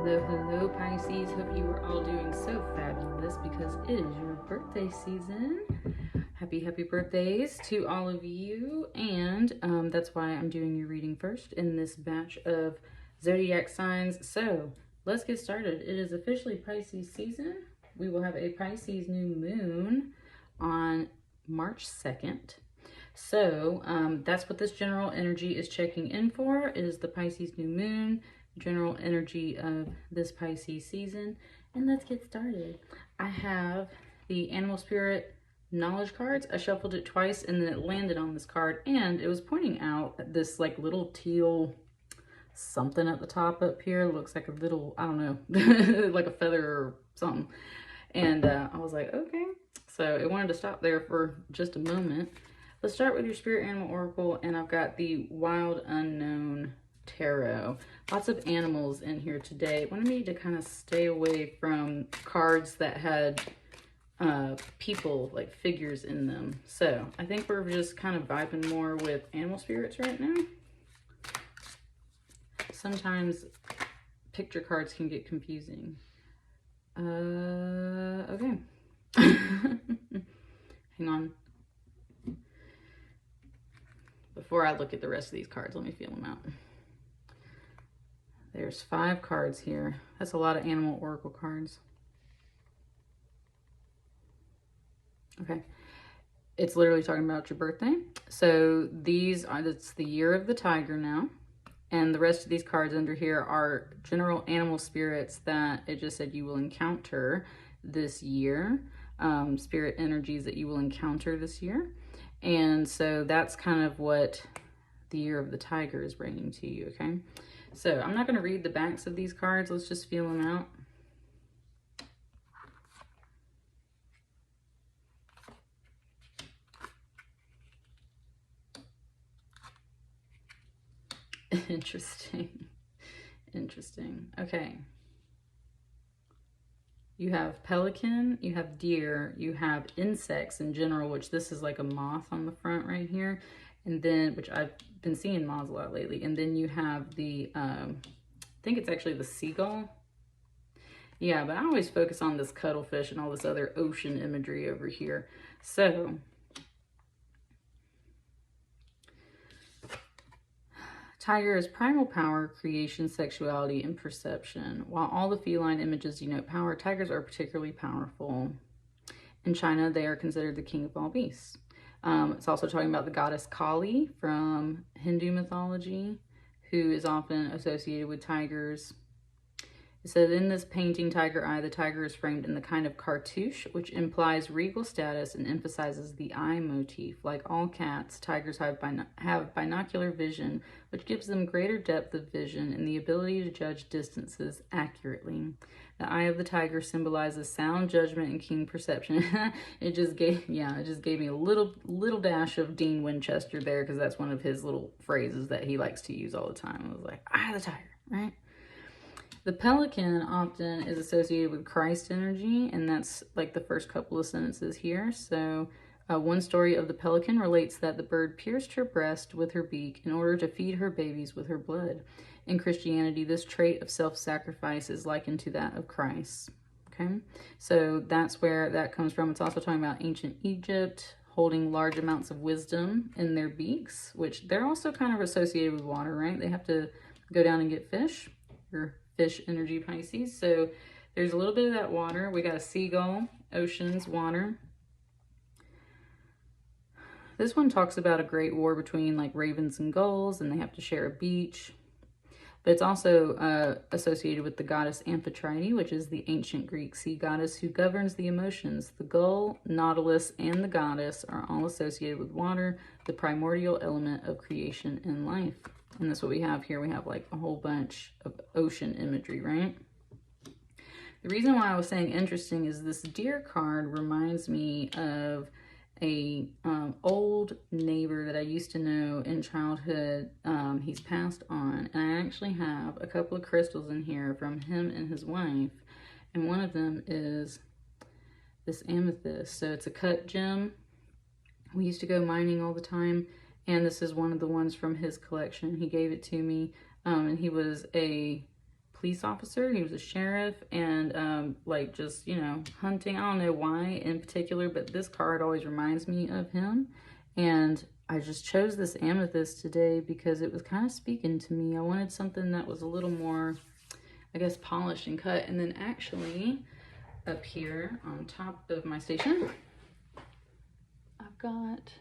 Hello, hello, Pisces. Hope you are all doing so fabulous because it is your birthday season. Happy birthdays to all of you. And that's why I'm doing your reading first in this batch of zodiac signs. So let's get started. It is officially Pisces season. We will have a Pisces new moon on March 2nd. So that's what this general energy is checking in for, is the Pisces new moon, general energy of this Pisces season. And let's get started. I have the Animal Spirit Knowledge cards. I shuffled it twice and then it landed on this card, and it was pointing out this like little teal something at the top up here. It looks like a little, I don't know, like a feather or something. And I was like, okay. So it wanted to stop there for just a moment. Let's start with your Spirit Animal Oracle, and I've got the Wild Unknown Tarot. Lots of animals in here today. Wanted me to kind of stay away from cards that had people, like figures in them. So I think we're just kind of vibing more with animal spirits right now. Sometimes picture cards can get confusing. Okay. Hang on. Before I look at the rest of these cards, let me feel them out. There's 5 cards here. That's a lot of animal oracle cards. Okay. It's literally talking about your birthday. So these are, it's the year of the tiger now. And the rest of these cards under here are general animal spirits that it just said you will encounter this year. Spirit energies that you will encounter this year. And so that's kind of what the year of the tiger is bringing to you, okay? So I'm not going to read the backs of these cards. Let's just feel them out. Interesting. Interesting. Okay. You have pelican, you have deer, you have insects in general, which this is like a moth on the front right here. And then, which I've been seeing moths a lot lately. And then you have the, I think it's actually the seagull. Yeah, but I always focus on this cuttlefish and all this other ocean imagery over here. So, tiger is primal power, creation, sexuality, and perception. While all the feline images denote power, tigers are particularly powerful. In China, they are considered the king of all beasts. It's also talking about the goddess Kali from Hindu mythology, who is often associated with tigers. It says, in this painting, Tiger Eye, the tiger is framed in the kind of cartouche, which implies regal status and emphasizes the eye motif. Like all cats, tigers have binocular vision, which gives them greater depth of vision and the ability to judge distances accurately. The eye of the tiger symbolizes sound judgment and keen perception. It just gave me a little dash of Dean Winchester there, because that's one of his little phrases that he likes to use all the time. I was like, eye of the tiger, right? The pelican often is associated with Christ energy, and that's like the first couple of sentences here. So one story of the pelican relates that the bird pierced her breast with her beak in order to feed her babies with her blood. In Christianity, this trait of self-sacrifice is likened to that of Christ. Okay, so that's where that comes from. It's also talking about ancient Egypt holding large amounts of wisdom in their beaks, which they're also kind of associated with water, right? They have to go down and get fish, or fish energy, Pisces. So there's a little bit of that water. We got a seagull, oceans, water. This one talks about a great war between like ravens and gulls, and they have to share a beach. But it's also associated with the goddess Amphitrite, which is the ancient Greek sea goddess who governs the emotions. The gull, nautilus, and the goddess are all associated with water, the primordial element of creation and life. And that's what we have here. We have like a whole bunch of ocean imagery, right? The reason why I was saying interesting is this deer card reminds me of a old neighbor that I used to know in childhood. He's passed on, and I actually have a couple of crystals in here from him and his wife, and one of them is this amethyst. So it's a cut gem. We used to go mining all the time, and this is one of the ones from his collection. He gave it to me, and he was a police officer. He was a sheriff and like just, you know, hunting. I don't know why in particular, but this card always reminds me of him. And I just chose this amethyst today because it was kind of speaking to me. I wanted something that was a little more, I guess, polished and cut. And then actually up here on top of my station, I've got,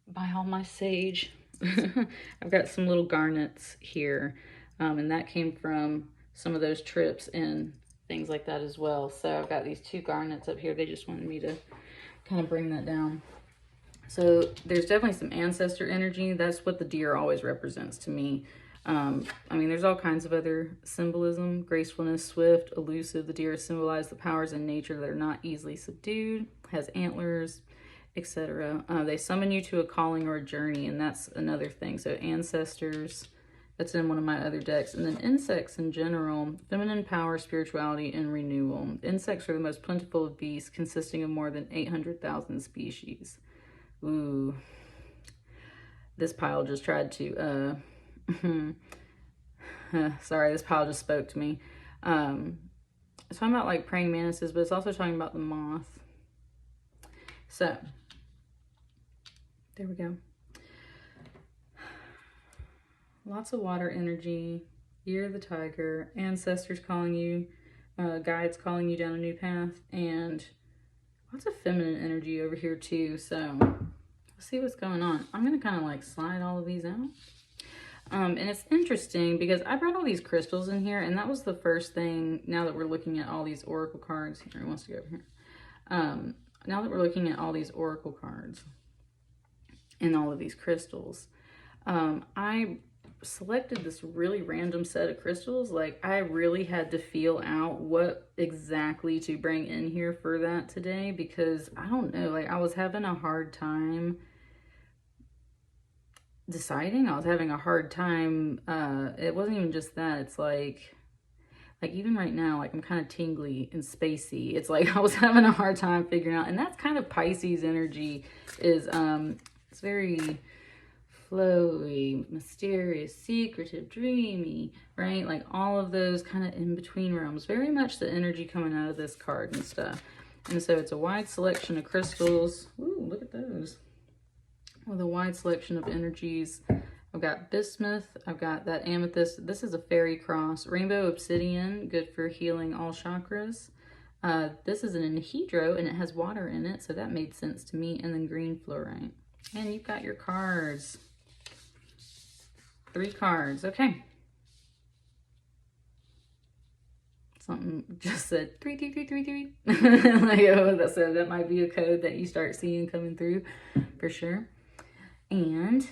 by all my sage, I've got some little garnets here. And that came from some of those trips and things like that as well. So I've got these 2 garnets up here. They just wanted me to kind of bring that down. So there's definitely some ancestor energy. That's what the deer always represents to me. I mean, there's all kinds of other symbolism. Gracefulness, swift, elusive. The deer symbolize the powers in nature that are not easily subdued, has antlers, etc. They summon you to a calling or a journey, and that's another thing. So ancestors, that's in one of my other decks. And then insects in general, feminine power, spirituality, and renewal. Insects are the most plentiful of beasts, consisting of more than 800,000 species. Ooh. This pile just tried to, sorry, this pile just spoke to me. It's talking about like praying mantises, but it's also talking about the moth. So, there we go. Lots of water energy, year of the tiger, ancestors calling you, guides calling you down a new path, and lots of feminine energy over here too. So let's see what's going on. I'm going to kind of like slide all of these out. And it's interesting because I brought all these crystals in here, and that was the first thing. Now that we're looking at all these oracle cards, here, he wants to go over here. Now that we're looking at all these oracle cards and all of these crystals, I selected this really random set of crystals. Like, I really had to feel out what exactly to bring in here for that today, because I don't know, like I was having a hard time deciding. I was having a hard time. It wasn't even just that. It's like even right now, like I'm kind of tingly and spacey. It's like I was having a hard time figuring out, and that's kind of Pisces energy. Is it's very flowy, mysterious, secretive, dreamy, right? Like all of those kind of in between realms. Very much the energy coming out of this card and stuff. And so it's a wide selection of crystals. Ooh, look at those. With a wide selection of energies. I've got bismuth. I've got that amethyst. This is a fairy cross. Rainbow obsidian, good for healing all chakras. This is an enhydro, and it has water in it, so that made sense to me. And then green fluorite. And you've got your cards. 3 cards. Okay. Something just said 33333. Like, oh, so that might be a code that you start seeing coming through for sure. And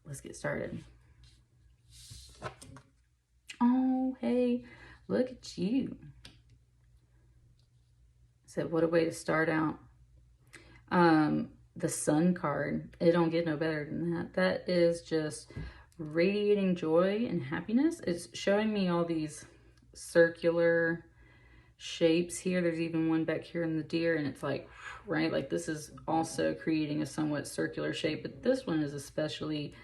let's get started. Oh, hey, look at you. So what a way to start out. The sun card. It don't get no better than that. That is just radiating joy and happiness. It's showing me all these circular shapes here. There's even one back here in the deer, and it's like, right, like this is also creating a somewhat circular shape, but this one is especially,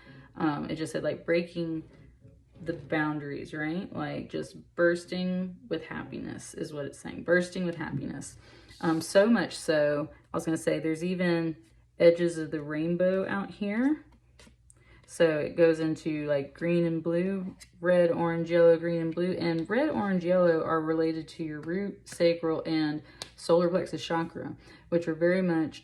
it just said like breaking the boundaries, right? Like just bursting with happiness is what it's saying. Bursting with happiness. So much so, I was going to say there's even edges of the rainbow out here. So it goes into like green and blue, red, orange, yellow, green, and blue. And red, orange, yellow are related to your root, sacral, and solar plexus chakra, which are very much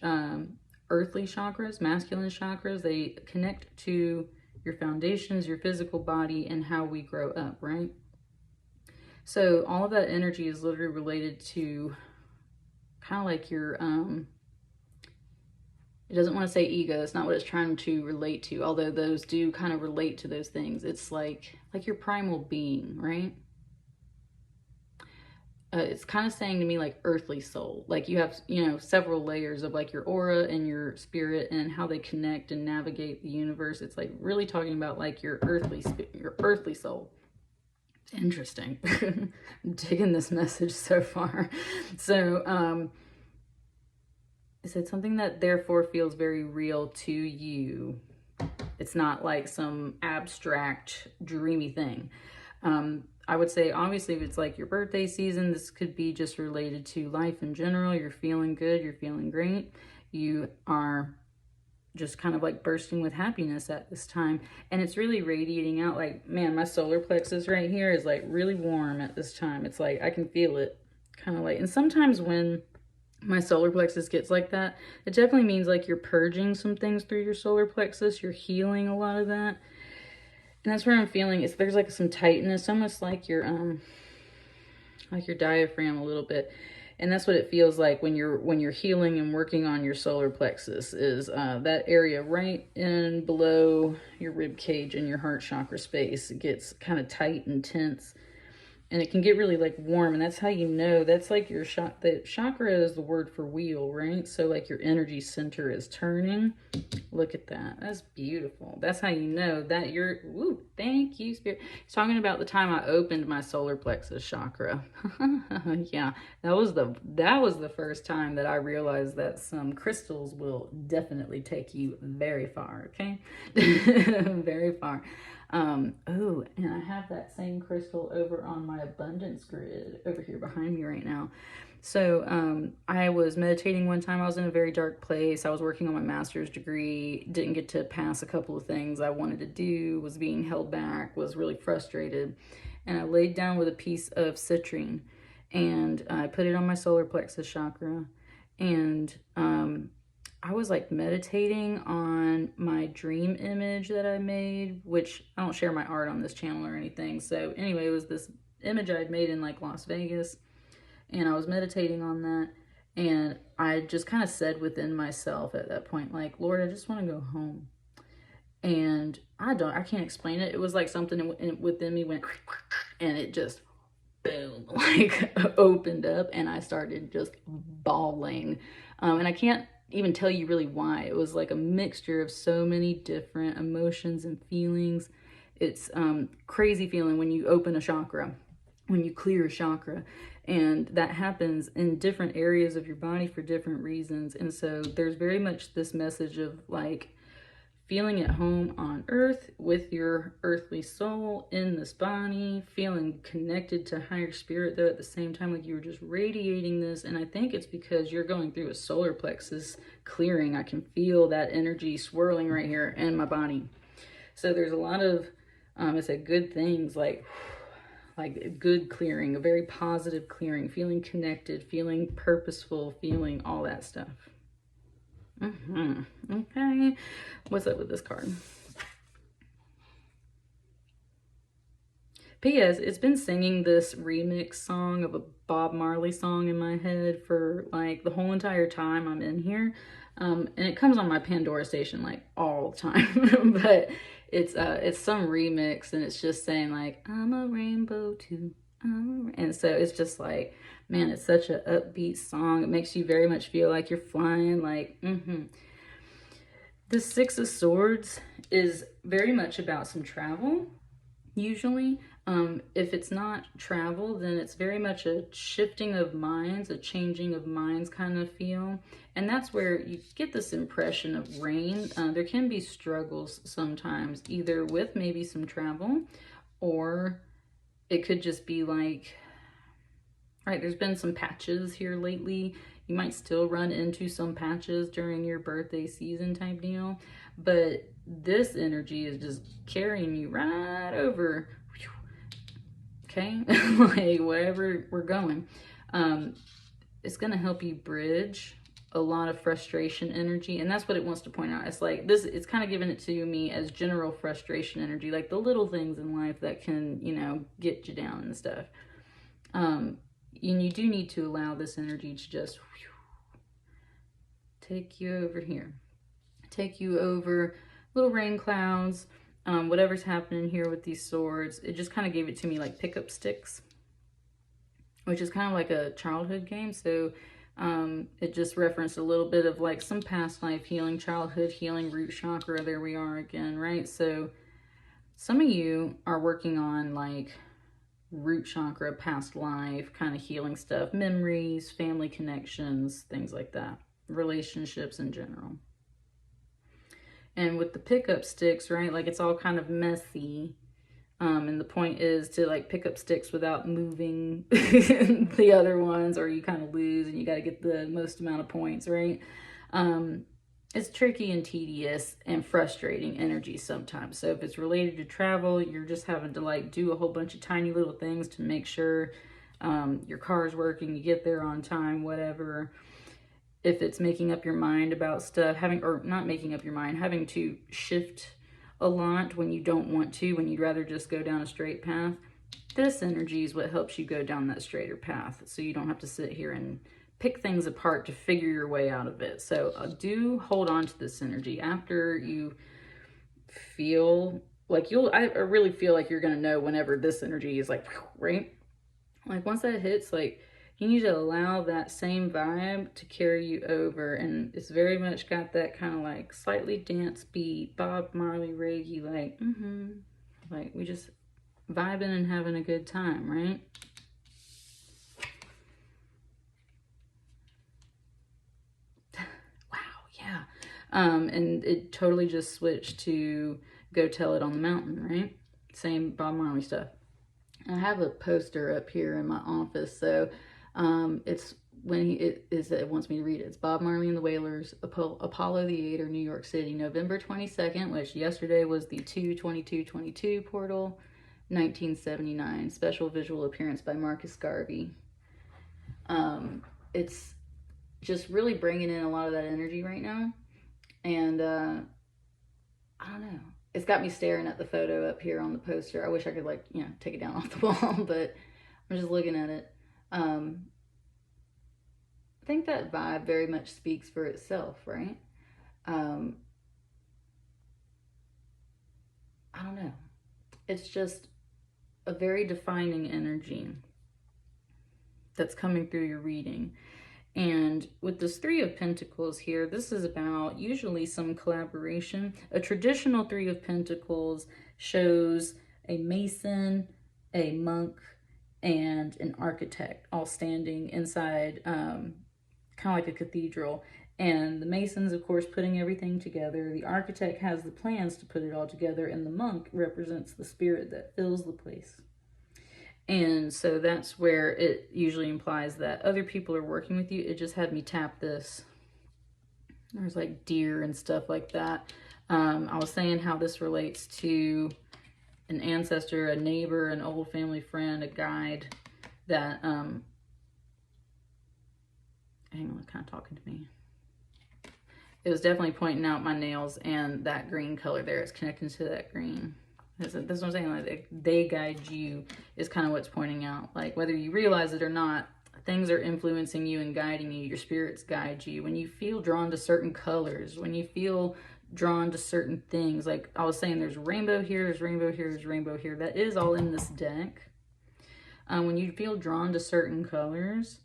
earthly chakras, masculine chakras. They connect to your foundations, your physical body, and how we grow up, right? So all of that energy is literally related to kind of like your, it doesn't want to say ego. It's not what it's trying to relate to, although those do kind of relate to those things. It's like your primal being, right? It's kind of saying to me like earthly soul. Like you have, you know, several layers of like your aura and your spirit and how they connect and navigate the universe. It's like really talking about like your earthly soul. It's interesting. I'm digging this message so far. So, it said something that therefore feels very real to you. It's not like some abstract, dreamy thing. I would say, obviously, if it's like your birthday season, this could be just related to life in general. You're feeling good, you're feeling great, you are just kind of like bursting with happiness at this time, and it's really radiating out. Like, man, my solar plexus right here is like really warm at this time. It's like I can feel it, kind of like. And sometimes when my solar plexus gets like that, it definitely means like you're purging some things through your solar plexus, you're healing a lot of that. And that's where I'm feeling is there's like some tightness, almost like your diaphragm a little bit. And that's what it feels like when you're healing and working on your solar plexus, is that area right in below your rib cage and your heart chakra space. It gets kind of tight and tense, and it can get really like warm. And that's how you know, that's like your the chakra is the word for wheel, right? So like your energy center is turning. Look at that. That's beautiful. That's how you know that you're, woo, thank you, Spirit. He's talking about the time I opened my solar plexus chakra. Yeah, that was the first time that I realized that some crystals will definitely take you very far, okay? Very far. Oh, and I have that same crystal over on my abundance grid over here behind me right now. So I was meditating one time. I was in a very dark place. I was working on my master's degree, didn't get to pass a couple of things I wanted to do, was being held back, was really frustrated. And I laid down with a piece of citrine, and I put it on my solar plexus chakra. And I was like meditating on my dream image that I made, which I don't share my art on this channel or anything. So anyway, it was this image I'd made in like Las Vegas. And I was meditating on that, and I just kind of said within myself at that point, like, Lord, I just want to go home. And I can't explain it. It was like something within me went, and it just, boom, like opened up, and I started just bawling. And I can't even tell you really why. It was like a mixture of so many different emotions and feelings. It's crazy feeling when you open a chakra, when you clear a chakra. And that happens in different areas of your body for different reasons. And so there's very much this message of like feeling at home on earth with your earthly soul in this body, feeling connected to higher spirit, though at the same time, like you were just radiating this. And I think it's because you're going through a solar plexus clearing. I can feel that energy swirling right here in my body. So there's a lot of, I said good things, like good clearing, a very positive clearing, feeling connected, feeling purposeful, feeling all that stuff. Okay, what's up with this card? P.S. It's been singing this remix song of a Bob Marley song in my head for like the whole entire time I'm in here. And it comes on my Pandora station like all the time. But it's some remix, and it's just saying like, I'm a rainbow too. And so it's just like, man, it's such an upbeat song. It makes you very much feel like you're flying, like, The Six of Swords is very much about some travel, usually. If it's not travel, then it's very much a shifting of minds, a changing of minds kind of feel. And that's where you get this impression of rain. There can be struggles sometimes, either with maybe some travel, or it could just be like, right, there's been some patches here lately. You might still run into some patches during your birthday season type deal. But this energy is just carrying you right over. Okay, like wherever we're going, it's going to help you bridge a lot of frustration energy. And that's what it wants to point out. It's like this, it's kind of giving it to me as general frustration energy, like the little things in life that can, you know, get you down and stuff. And you do need to allow this energy to just take you over here, take you over little rain clouds. Whatever's happening here with these swords, it just kind of gave it to me like pickup sticks, which is kind of like a childhood game. So it just referenced a little bit of like some past life healing, childhood healing, root chakra. There we are again, right? So some of you are working on like root chakra, past life, kind of healing stuff, memories, family connections, things like that, relationships in general. And with the pickup sticks, right, like it's all kind of messy. And the point is to like pick up sticks without moving the other ones, or you kind of lose and you got to get the most amount of points, right? It's tricky and tedious and frustrating energy sometimes. So if it's related to travel, you're just having to like do a whole bunch of tiny little things to make sure your car's working, you get there on time, whatever. If it's making up your mind about stuff, or not making up your mind, having to shift a lot when you don't want to, when you'd rather just go down a straight path, this energy is what helps you go down that straighter path, so you don't have to sit here and pick things apart to figure your way out of it. So do hold on to this energy after you feel like I really feel like you're gonna know whenever this energy is like, right? Like once that hits, like you need to allow that same vibe to carry you over. And it's very much got that kind of like slightly dance beat, Bob Marley reggae, like, like we just vibing and having a good time, right? Wow, yeah. And it totally just switched to Go Tell It on the Mountain, right? Same Bob Marley stuff. I have a poster up here in my office, so it's when it wants me to read it. It's Bob Marley and the Wailers, Apollo Theater, New York City, November 22nd, which yesterday was the 2/22/22 portal, 1979. Special visual appearance by Marcus Garvey. It's just really bringing in a lot of that energy right now, and I don't know. It's got me staring at the photo up here on the poster. I wish I could, like, take it down off the wall, but I'm just looking at it. I think that vibe very much speaks for itself, right? I don't know. It's just a very defining energy that's coming through your reading. And with this Three of Pentacles here, this is about usually some collaboration. A traditional Three of Pentacles shows a mason, a monk, and an architect all standing inside kind of like a cathedral. And the mason's, of course, putting everything together. The architect has the plans to put it all together, and the monk represents the spirit that fills the place. And so that's where it usually implies that other people are working with you. It just had me tap this. There's like deer and stuff like that. I was saying how this relates to an ancestor, a neighbor, an old family friend, a guide that, hang on, kind of talking to me. It was definitely pointing out my nails, and that green color there is connecting to that green. That's what I'm saying. Like, they guide you is kind of what's pointing out. Like, whether you realize it or not, things are influencing you and guiding you. Your spirits guide you. When you feel drawn to certain colors, when you feel drawn to certain things, like I was saying, there's rainbow here, there's rainbow here, there's rainbow here. That is all in this deck. When you feel drawn to certain colors,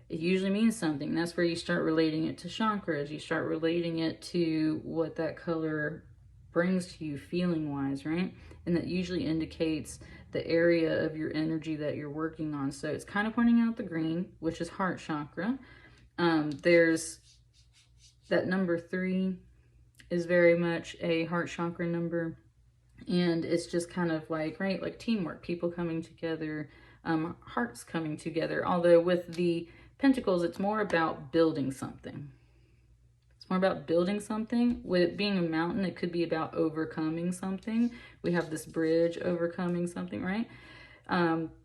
it usually means something. That's where you start relating it to chakras. You start relating it to what that color brings to you feeling wise, right? And that usually indicates the area of your energy that you're working on. So it's kind of pointing out the green, which is heart chakra. There's that number 3 is very much a heart chakra number, and it's just kind of like, right, like teamwork, people coming together, hearts coming together. Although with the Pentacles, it's more about building something. More about building something. With it being a mountain, it could be about overcoming something. We have this bridge overcoming something, right?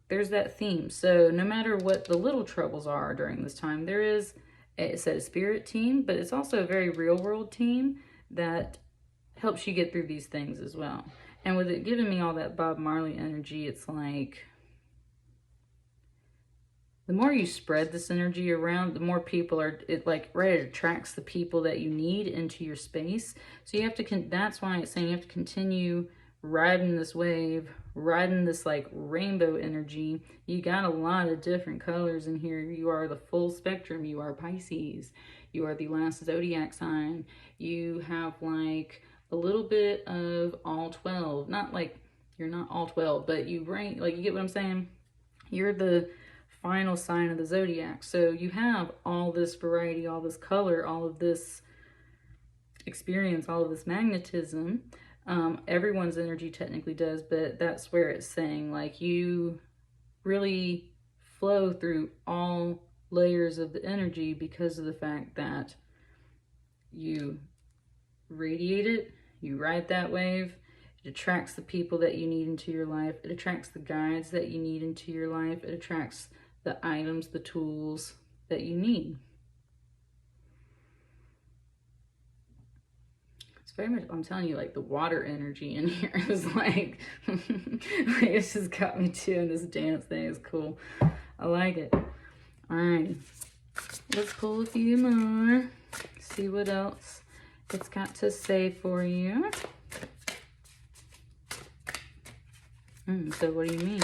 There's that theme. So no matter what the little troubles are during this time, there is, it's a spirit team, but it's also a very real world team that helps you get through these things as well. And with it giving me all that Bob Marley energy, it's like, the more you spread this energy around, the more people are, it attracts the people that you need into your space. So you have to, that's why it's saying you have to continue riding this wave, riding this like rainbow energy. You got a lot of different colors in here. You are the full spectrum. You are Pisces. You are the last zodiac sign. You have like a little bit of all 12. Not like, you're not all 12, but you rank, like, you get what I'm saying? You're the final sign of the zodiac. So you have all this variety, all this color, all of this experience, all of this magnetism. Everyone's energy technically does, but that's where it's saying like you really flow through all layers of the energy because of the fact that you radiate it, you ride that wave. It attracts the people that you need into your life. It attracts the guides that you need into your life. It attracts the items, the tools that you need. It's very much, I'm telling you, like the water energy in here is like, it's just got me doing this dance thing. It's cool. I like it. All right, let's pull a few more. See what else it's got to say for you. So what do you mean?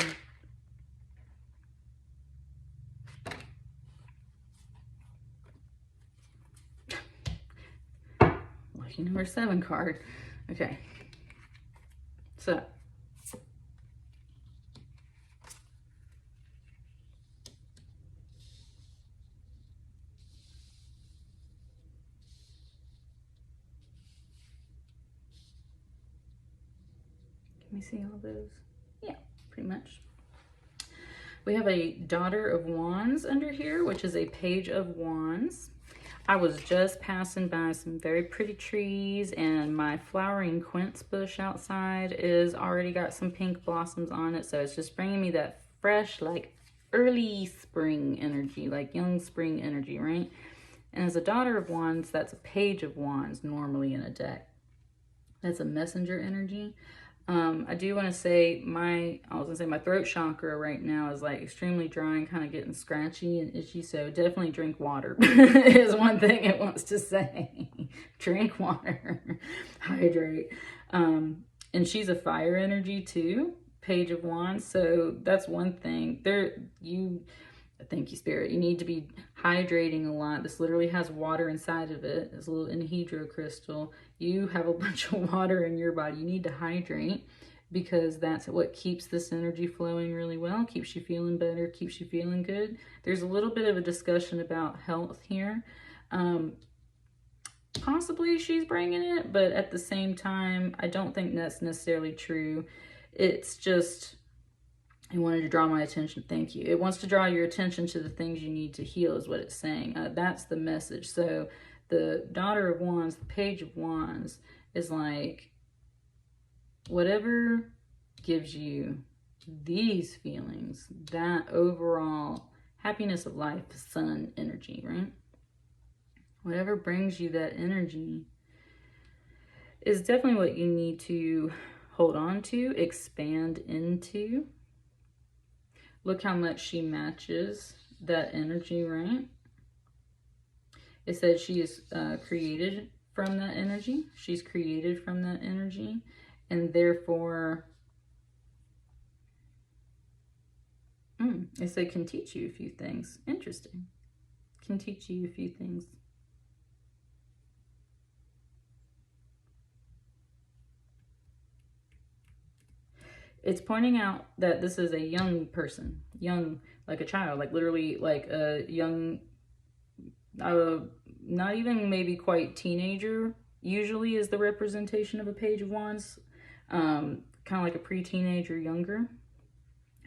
Lucky number 7 card. Okay. So. Can we see all those? Yeah, pretty much. We have a Daughter of Wands under here, which is a Page of Wands. I was just passing by some very pretty trees, and my flowering quince bush outside is already got some pink blossoms on it. So it's just bringing me that fresh, like early spring energy, like young spring energy, right? And as a Daughter of Wands, that's a Page of Wands normally in a deck. That's a messenger energy. I do want to say my throat chakra right now is like extremely dry and kind of getting scratchy and itchy. So definitely drink water is one thing it wants to say. Drink water, hydrate. And she's a fire energy too, Page of Wands. So that's one thing thank you, Spirit. You need to be hydrating a lot. This literally has water inside of it. It's a little enhydro crystal. You have a bunch of water in your body. You need to hydrate because that's what keeps this energy flowing really well, keeps you feeling better, keeps you feeling good. There's a little bit of a discussion about health here. Possibly she's bringing it, but at the same time, I don't think that's necessarily true. It's just... I wanted to draw my attention. Thank you. It wants to draw your attention to the things you need to heal is what it's saying. That's the message. So the Daughter of Wands, the Page of Wands is like whatever gives you these feelings, that overall happiness of life, sun energy, right? Whatever brings you that energy is definitely what you need to hold on to, expand into. Look how much she matches that energy, right? It says she is created from that energy. She's created from that energy. And therefore, it said can teach you a few things. Interesting. Can teach you a few things. It's pointing out that this is a young person, young, like a child, like literally like a young, not even maybe quite teenager, usually is the representation of a Page of Wands, kind of like a pre-teenager, younger.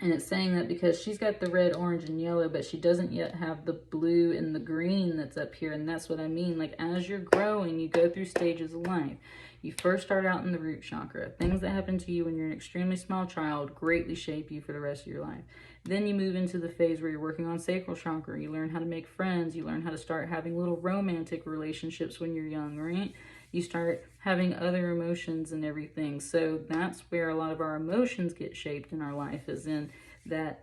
And it's saying that because she's got the red, orange, and yellow, but she doesn't yet have the blue and the green that's up here. And that's what I mean. Like as you're growing, you go through stages of life. You first start out in the root chakra. Things that happen to you when you're an extremely small child greatly shape you for the rest of your life. Then you move into the phase where you're working on sacral chakra. You learn how to make friends. You learn how to start having little romantic relationships when you're young, right? You start having other emotions and everything. So that's where a lot of our emotions get shaped in our life, is in that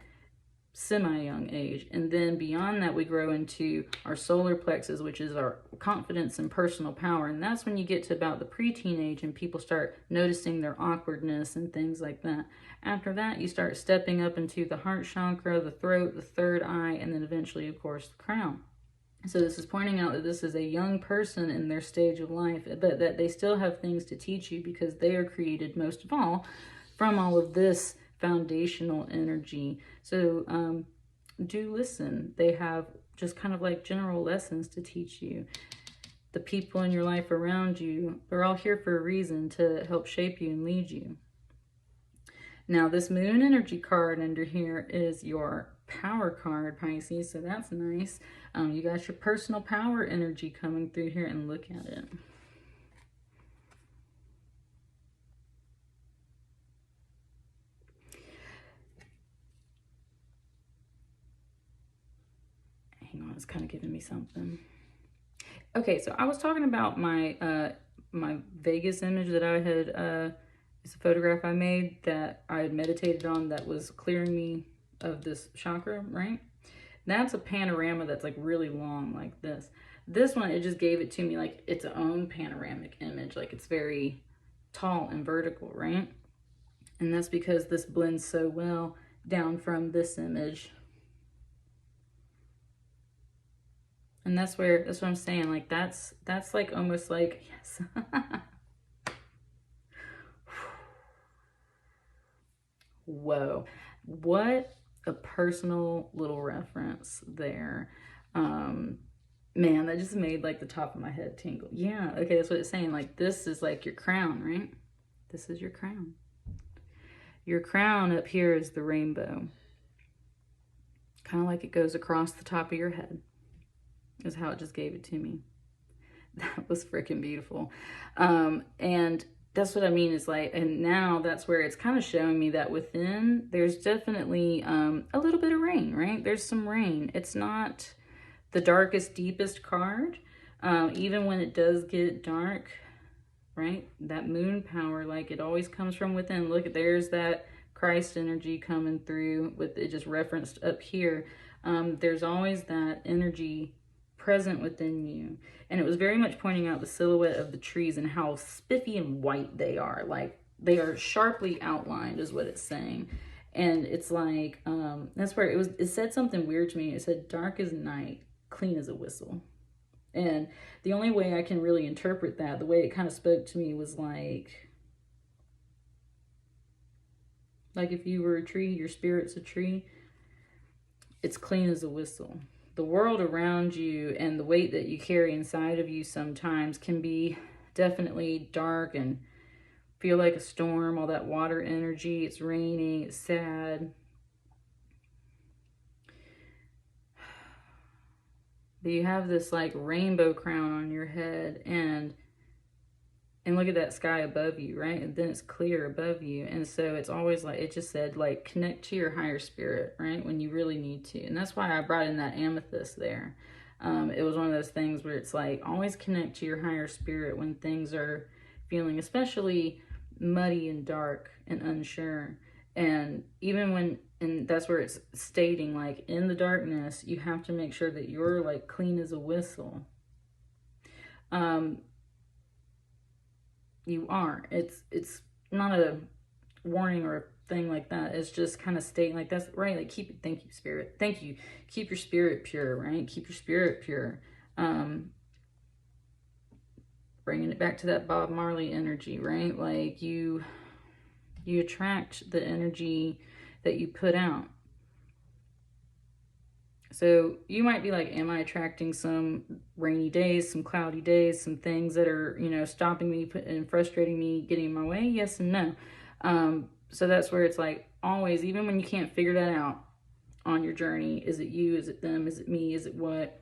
semi-young age. And then beyond that, we grow into our solar plexus, which is our confidence and personal power. And that's when you get to about the preteen age and people start noticing their awkwardness and things like that. After that, you start stepping up into the heart chakra, the throat, the third eye, and then eventually, of course, the crown. So this is pointing out that this is a young person in their stage of life, but that they still have things to teach you because they are created most of all from all of this foundational energy. So do listen. They have just kind of like general lessons to teach you. the people in your life around you, they're all here for a reason to help shape you and lead you. Now, this moon energy card under here is your power card, Pisces, so that's nice. You got your personal power energy coming through here, and look at it. Hang on, it's kind of giving me something. Okay, so I was talking about my my Vegas image that I had, it's a photograph I made that I had meditated on that was clearing me of this chakra, right? That's a panorama that's like really long like this. This one, it just gave it to me like its own panoramic image, like it's very tall and vertical, right? And that's because this blends so well down from this image. And that's what I'm saying, like that's like almost like, yes. Whoa, what a personal little reference there. Man, that just made like the top of my head tingle. Yeah, okay, that's what it's saying. Like this is like your crown, right? This is your crown. Your crown up here is the rainbow. Kind of like it goes across the top of your head. Is how it just gave it to me. That was freaking beautiful. And that's what I mean is like, and now that's where it's kind of showing me that within there's definitely a little bit of rain, right? There's some rain. It's not the darkest, deepest card. Even when it does get dark, right? That moon power, like it always comes from within. Look, there's that Christ energy coming through with it just referenced up here. There's always that energy present within you. And it was very much pointing out the silhouette of the trees and how spiffy and white they are. Like they are sharply outlined is what it's saying. And it's like, that's where it said something weird to me. It said dark as night, clean as a whistle. And the only way I can really interpret that, the way it kind of spoke to me was like if you were a tree, your spirit's a tree, it's clean as a whistle. The world around you and the weight that you carry inside of you sometimes can be definitely dark and feel like a storm, all that water energy, it's raining, it's sad. But you have this like rainbow crown on your head, and look at that sky above you, right? And then it's clear above you. And so it's always like, it just said like connect to your higher spirit, right? When you really need to. And that's why I brought in that amethyst there. It was one of those things where it's like always connect to your higher spirit when things are feeling especially muddy and dark and unsure. And even when, and that's where it's stating like in the darkness, you have to make sure that you're like clean as a whistle. You are. It's not a warning or a thing like that. It's just kind of stating like that's right. Like keep it. Thank you, spirit. Thank you. Keep your spirit pure, right? Keep your spirit pure. Bringing it back to that Bob Marley energy, right? Like you attract the energy that you put out. So you might be like, am I attracting some rainy days, some cloudy days, some things that are, you know, stopping me and frustrating me, getting in my way? Yes and no. So that's where it's like always, even when you can't figure that out on your journey, is it you, is it them, is it me, is it what?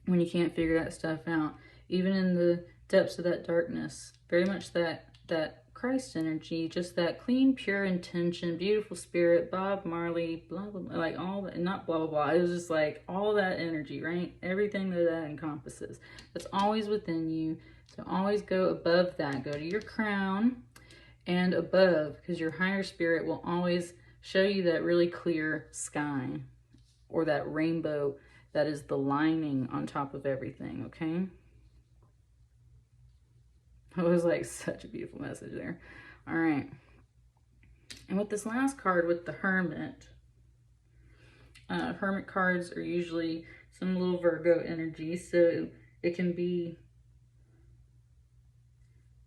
When you can't figure that stuff out, even in the depths of that darkness, very much that Christ energy, just that clean, pure intention, beautiful spirit, Bob Marley, blah, blah, blah, like all that, not blah, blah, blah. It was just like all that energy, right? Everything that encompasses. That's always within you. So always go above that. Go to your crown and above, because your higher spirit will always show you that really clear sky or that rainbow that is the lining on top of everything, okay? It was like such a beautiful message there. All right. And with this last card, with the Hermit, Hermit cards are usually some little Virgo energy. So it can be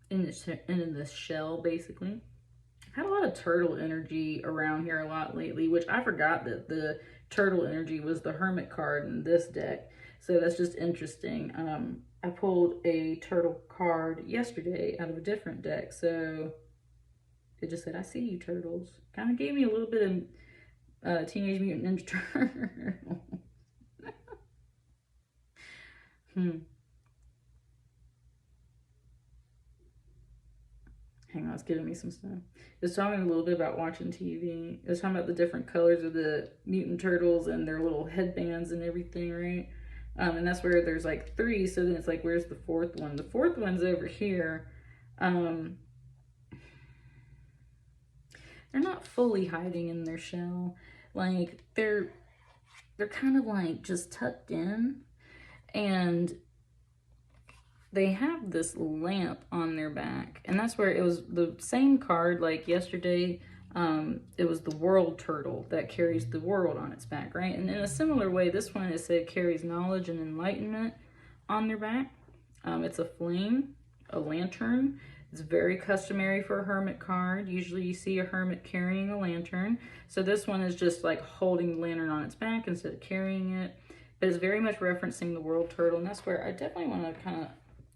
in this shell, basically. I've had a lot of turtle energy around here a lot lately, which I forgot that the turtle energy was the Hermit card in this deck. So that's just interesting. I pulled a turtle card yesterday out of a different deck. So it just said, I see you, turtles. Kind of gave me a little bit of Teenage Mutant Ninja Turtle. Hang on, it's giving me some stuff. It was talking a little bit about watching TV. It was talking about the different colors of the mutant turtles and their little headbands and everything, right? And that's where there's like 3, so then it's like, where's the 4th one? The 4th one's over here. They're not fully hiding in their shell. Like, they're kind of like just tucked in, and they have this lamp on their back, and that's where it was the same card like yesterday. It was the world turtle that carries the world on its back, right? And in a similar way, this one, it said carries knowledge and enlightenment on their back. It's a flame, a lantern. It's very customary for a hermit card. Usually you see a hermit carrying a lantern. So this one is just like holding the lantern on its back instead of carrying it. But it's very much referencing the world turtle, and that's where I definitely want to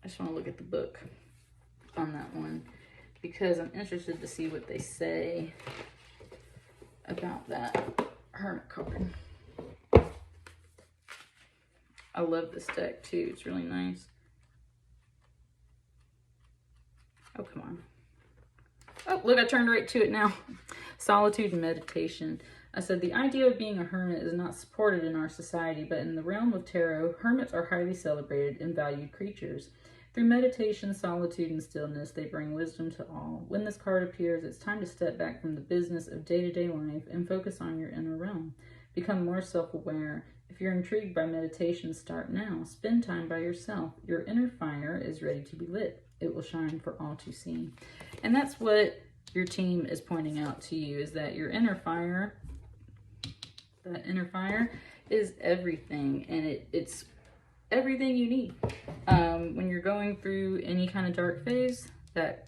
I just want to look at the book on that one, because I'm interested to see what they say about that hermit card. I love this deck too. It's really nice. Oh, come on. Oh, look, I turned right to it now. Solitude and meditation. I said, the idea of being a hermit is not supported in our society, but in the realm of tarot, hermits are highly celebrated and valued creatures. Through meditation, solitude, and stillness, they bring wisdom to all. When this card appears, it's time to step back from the business of day-to-day life and focus on your inner realm. Become more self-aware. If you're intrigued by meditation, start now. Spend time by yourself. Your inner fire is ready to be lit. It will shine for all to see. And that's what your team is pointing out to you, is that your inner fire, that inner fire is everything, and it's everything you need. When you're going through any kind of dark phase, that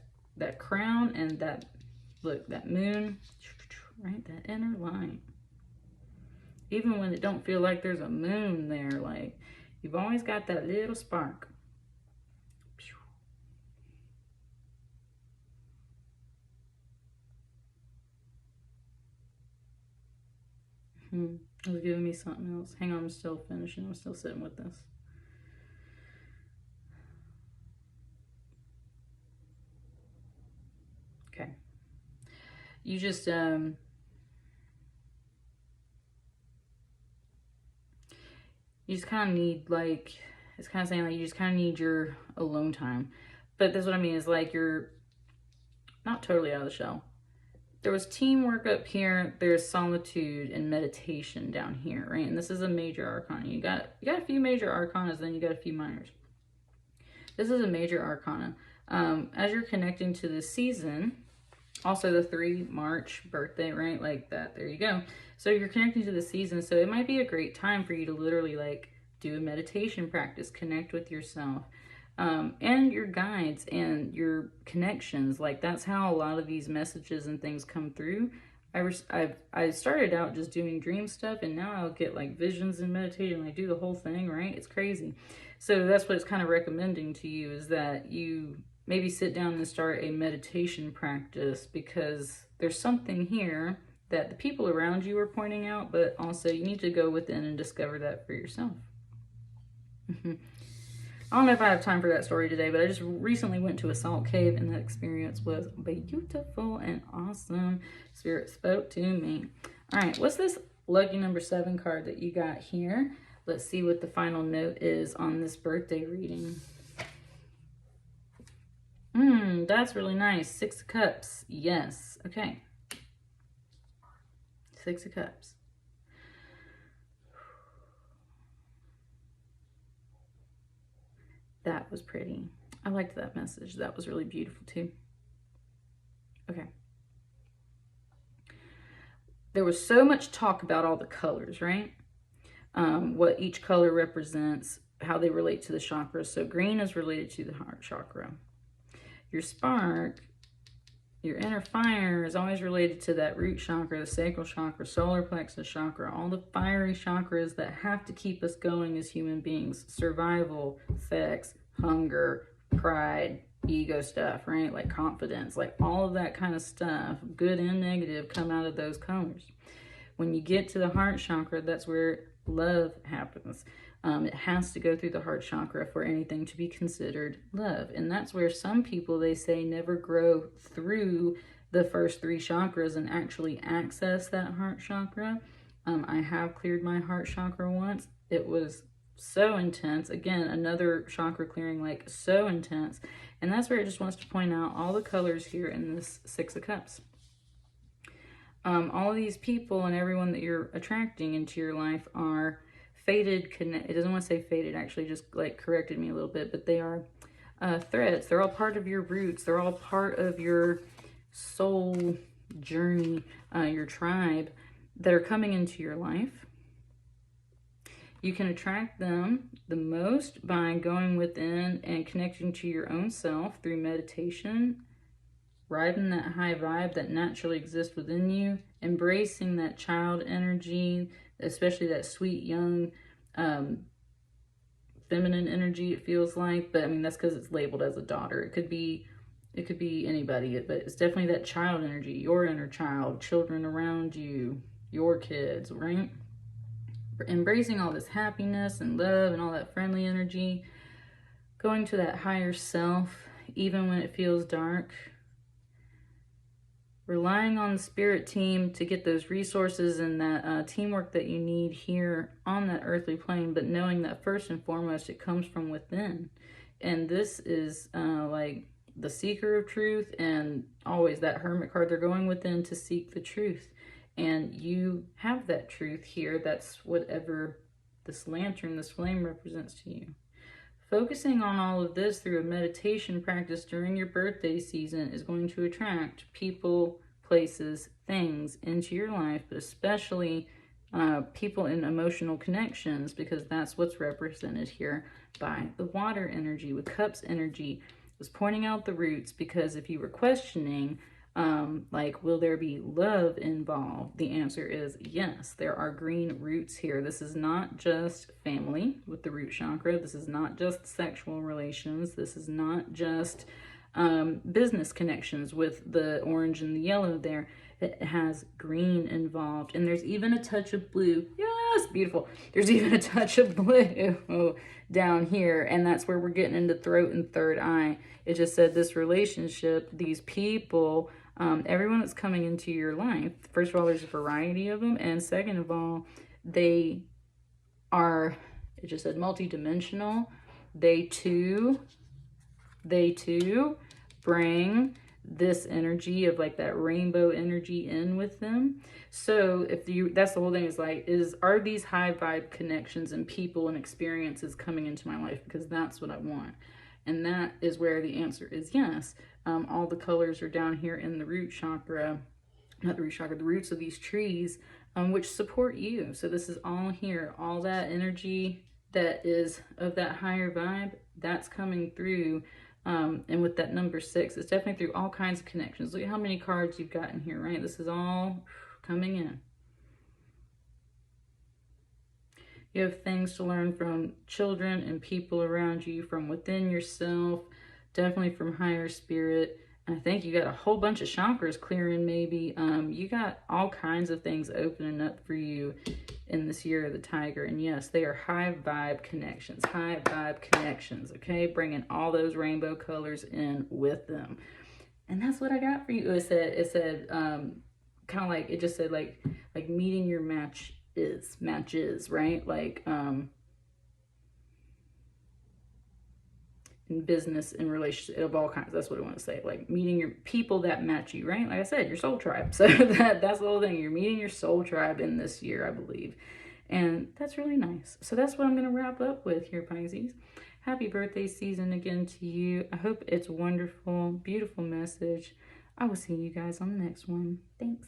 crown and that, look, that moon, right, that inner light. Even when it don't feel like there's a moon there, like, you've always got that little spark. It was giving me something else. Hang on, I'm still finishing. I'm still sitting with this. Okay. You just, you just kind of need, like, it's kind of saying, like, you just kind of need your alone time. But that's what I mean, is like, you're not totally out of the shell. There was teamwork up here, there's solitude and meditation down here, right? And this is a major arcana. You got a few major arcanas, then you got a few minors. This is a major arcana. As you're connecting to the season, also the 3 March birthday, right? Like that, there you go. So you're connecting to the season, so it might be a great time for you to literally like do a meditation practice, connect with yourself. And your guides and your connections. Like, that's how a lot of these messages and things come through. I started out just doing dream stuff, and now I'll get like visions and meditation. I do the whole thing, right? It's crazy. So that's what it's kind of recommending to you, is that you maybe sit down and start a meditation practice, because there's something here that the people around you are pointing out, but also you need to go within and discover that for yourself. I don't know if I have time for that story today, but I just recently went to a salt cave, and that experience was beautiful and awesome. Spirit spoke to me. All right, what's this lucky number 7 card that you got here? Let's see what the final note is on this birthday reading. That's really nice. 6 of Cups. Yes. Okay. 6 of Cups. That was pretty. I liked that message. That was really beautiful too. Okay. There was so much talk about all the colors, right? What each color represents, how they relate to the chakras. So green is related to the heart chakra. Your spark, your inner fire, is always related to that root chakra, the sacral chakra, solar plexus chakra, all the fiery chakras that have to keep us going as human beings. Survival, sex, hunger, pride, ego stuff, right? Like confidence, like all of that kind of stuff, good and negative, come out of those colors. When you get to the heart chakra, that's where love happens. It has to go through the heart chakra for anything to be considered love. And that's where some people, they say, never grow through the first 3 chakras and actually access that heart chakra. I have cleared my heart chakra once. It was so intense. Again, another chakra clearing, like so intense. And that's where it just wants to point out all the colors here in this 6 of Cups. All of these people and everyone that you're attracting into your life are fated, it doesn't want to say fated, actually just like corrected me a little bit, but they are threads. They're all part of your roots. They're all part of your soul journey, your tribe, that are coming into your life. You can attract them the most by going within and connecting to your own self through meditation, riding that high vibe that naturally exists within you, embracing that child energy, especially that sweet, young, feminine energy, it feels like. But I mean, that's because it's labeled as a daughter. It could be anybody, but it's definitely that child energy, your inner child, children around you, your kids, right? Embracing all this happiness and love and all that friendly energy, going to that higher self, even when it feels dark. Relying on the spirit team to get those resources and that teamwork that you need here on that earthly plane, but knowing that first and foremost, it comes from within. And this is like the seeker of truth, and always that hermit card, they're going within to seek the truth. And you have that truth here. That's whatever this lantern, this flame represents to you. Focusing on all of this through a meditation practice during your birthday season is going to attract people, places, things into your life, but especially people in emotional connections, because that's what's represented here by the water energy. With Cups energy, it was pointing out the roots, because if you were questioning, like, will there be love involved? The answer is yes. There are green roots here. This is not just family with the root chakra. This is not just sexual relations. This is not just business connections with the orange and the yellow there. It has green involved, and there's even a touch of blue. Yes, beautiful. There's even a touch of blue down here, and that's where we're getting into throat and third eye. It just said this relationship, these people, everyone that's coming into your life, first of all, there's a variety of them, and second of all, they are, it just said multidimensional. They too bring this energy of like that rainbow energy in with them. So if you, that's the whole thing, is like, are these high vibe connections and people and experiences coming into my life? Because that's what I want. And that is where the answer is yes. All the colors are down here in the root chakra, not the root chakra, the roots of these trees, which support you. So this is all here, all that energy that is of that higher vibe, that's coming through. And with that number 6, it's definitely through all kinds of connections. Look at how many cards you've got in here, right? This is all coming in. You have things to learn from children and people around you, from within yourself, definitely from higher spirit. I think you got a whole bunch of chakras clearing maybe. You got all kinds of things opening up for you in this year of the tiger. And yes, they are high vibe connections, okay? Bringing all those rainbow colors in with them. And that's what I got for you. It said kind of like, it just said like meeting your matches, right? Like, in business, in relationship, of all kinds. That's what I want to say. Like meeting your people that match you, right? Like I said, your soul tribe. So that's the whole thing. You're meeting your soul tribe in this year, I believe. And that's really nice. So that's what I'm going to wrap up with here, Pisces. Happy birthday season again to you. I hope it's wonderful, beautiful message. I will see you guys on the next one. Thanks.